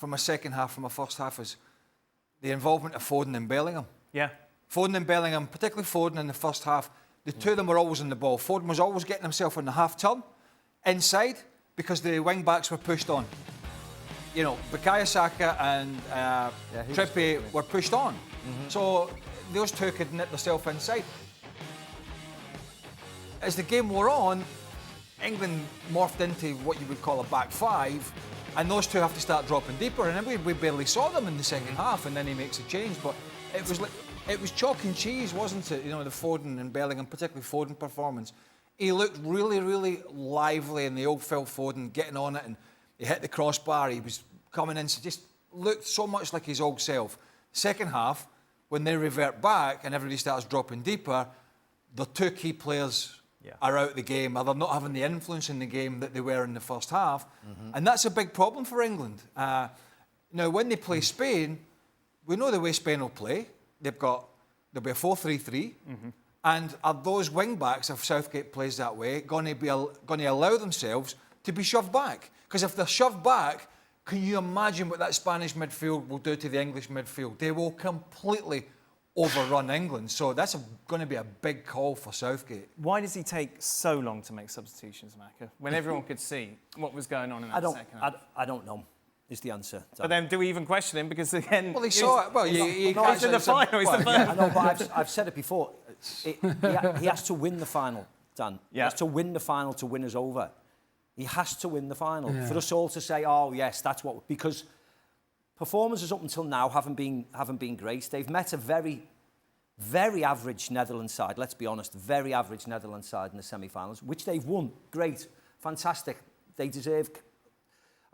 from a second half, from a first half, is the involvement of Foden and Bellingham. Yeah. Foden and Bellingham, particularly Foden in the first half, the two of them were always on the ball. Foden was always getting himself in the half-turn, inside, because the wing-backs were pushed on. You know, Bukayo Saka and Trippier were pushed on. So those two could nip themselves inside. As the game wore on, England morphed into what you would call a back five, and those two have to start dropping deeper. And then we barely saw them in the second half, and then he makes a change. But it was chalk and cheese, wasn't it? You know, the Foden and Bellingham, particularly Foden performance. He looked really, really lively in the old Phil Foden, getting on it, and he hit the crossbar. He was coming in, so just looked so much like his old self. Second half, when they revert back and everybody starts dropping deeper, the two key players are out of the game, or they're not having the influence in the game that they were in the first half. And that's a big problem for England. Now, when they play Spain, we know the way Spain will play. There'll be a 4-3-3. And are those wing-backs, if Southgate plays that way, going to allow themselves to be shoved back? Because if they're shoved back, can you imagine what that Spanish midfield will do to the English midfield? They will completely overrun England. So that's going to be a big call for Southgate. Why does he take so long to make substitutions, Macca, when everyone could see what was going on in that second half? I don't know, is the answer. But then do we even question him? Because again... Well, he saw it. Well, he's in the final. I know, but I've said it before. He has to win the final, Dan. He has to win the final to win us over. He has to win the final. For us all to say, oh, yes, that's what... Because performances up until now haven't been great. They've met a very, very average Netherlands side, let's be honest, very average Netherlands side in the semi-finals, which they've won. Great, fantastic. They deserve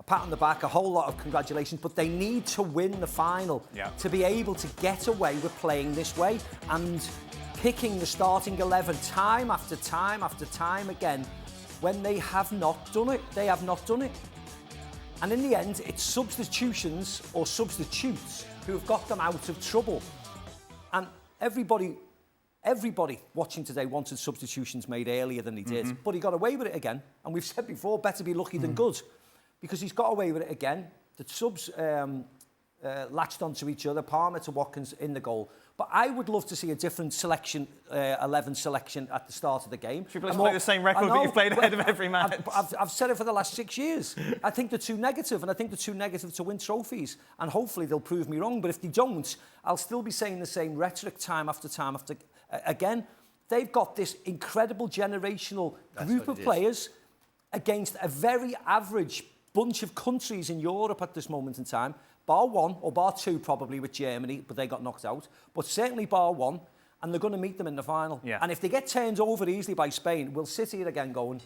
a pat on the back, a whole lot of congratulations, but they need to win the final to be able to get away with playing this way and picking the starting 11 time after time after time again when they have not done it. They have not done it. And in the end, it's substitutions or substitutes who have got them out of trouble. And everybody watching today wanted substitutions made earlier than he did, but he got away with it again. And we've said before, better be lucky than good, because he's got away with it again. The subs latched onto each other, Palmer to Watkins in the goal. But I would love to see a different selection, 11 selection at the start of the game. Should we play the same record that you've played ahead of every match? I've said it for the last 6 years. I think they're too negative, and I think they're too negative to win trophies. And hopefully they'll prove me wrong. But if they don't, I'll still be saying the same rhetoric time after time after... Again, they've got this incredible generational group of players against a very average bunch of countries in Europe at this moment in time. Bar one, or bar two probably with Germany, but they got knocked out. But certainly bar one, and they're going to meet them in the final. And if they get turned over easily by Spain, we'll sit here again going,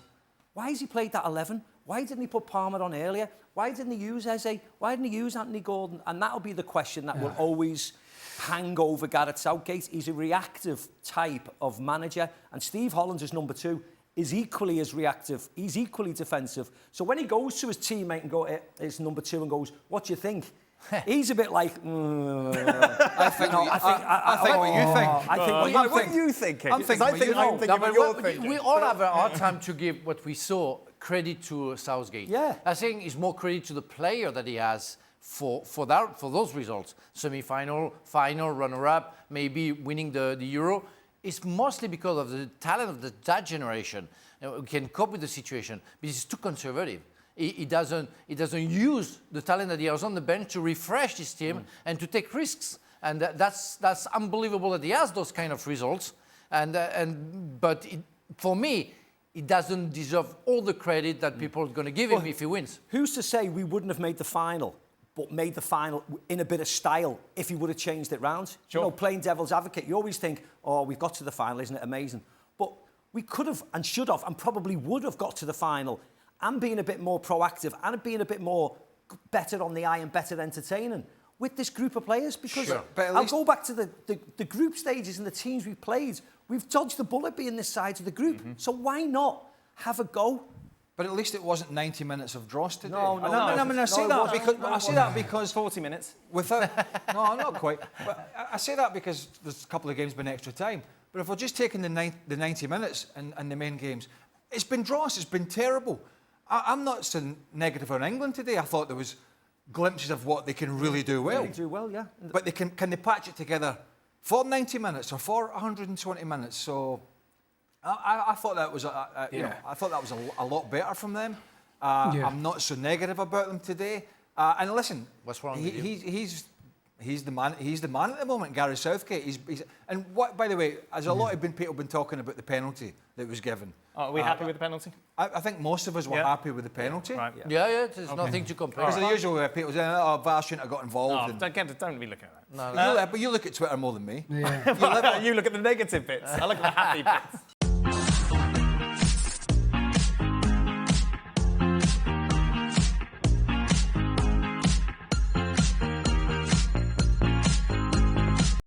why has he played that 11? Why didn't he put Palmer on earlier? Why didn't he use Eze? Why didn't he use Anthony Gordon? And that'll be the question that will always hang over Gareth Southgate. He's a reactive type of manager, and Steve Holland is number 2. Is equally as reactive. He's equally defensive. So when he goes to his teammate and his number 2 and goes, what do you think? He's a bit like, I think what you think. What are you thinking? I'm thinking what you're thinking. We all have a hard time to give what we saw credit to Southgate. Yeah. I think it's more credit to the player that he has for those results. Semi-final, final, runner-up, maybe winning the Euro. It's mostly because of the talent of that generation. Who can cope with the situation, but he's too conservative. He doesn't use the talent that he has on the bench to refresh his team and to take risks. And that's unbelievable that he has those kind of results. But for me, he doesn't deserve all the credit that people are going to give him if he wins. Who's to say we wouldn't have made the final, but made the final in a bit of style if he would have changed it round? Sure. You know, playing devil's advocate, you always think, oh, we've got to the final, isn't it amazing? But we could have and should have and probably would have got to the final and being a bit more proactive and being a bit more better on the eye and better entertaining with this group of players. Because I'll go back to the group stages and the teams we've played. We've dodged the bullet being this side of the group. So why not have a go? But at least it wasn't 90 minutes of dross today. I say that because 40 minutes. Without no, not quite. But I say that because there's a couple of games been extra time. But if we're just taking the 90 minutes and the main games, it's been dross. It's been terrible. I'm not so negative on England today. I thought there was glimpses of what they can really do well. They do well, yeah. But can they patch it together for 90 minutes or for 120 minutes? So I thought that was I thought that was a lot better from them. I'm not so negative about them today. And listen, what's wrong with you? He's the man. He's the man at the moment, Gareth Southgate. And what, by the way, as a lot of people been talking about the penalty that was given. Oh, are we happy with the penalty? I think most of us were happy with the penalty. Right. Yeah, there's nothing to compare. Because the usual people saying, "Oh, VAR shouldn't have got involved." Don't be looking at that. No. But you look at Twitter more than me. You look at the negative bits. I look at the happy bits.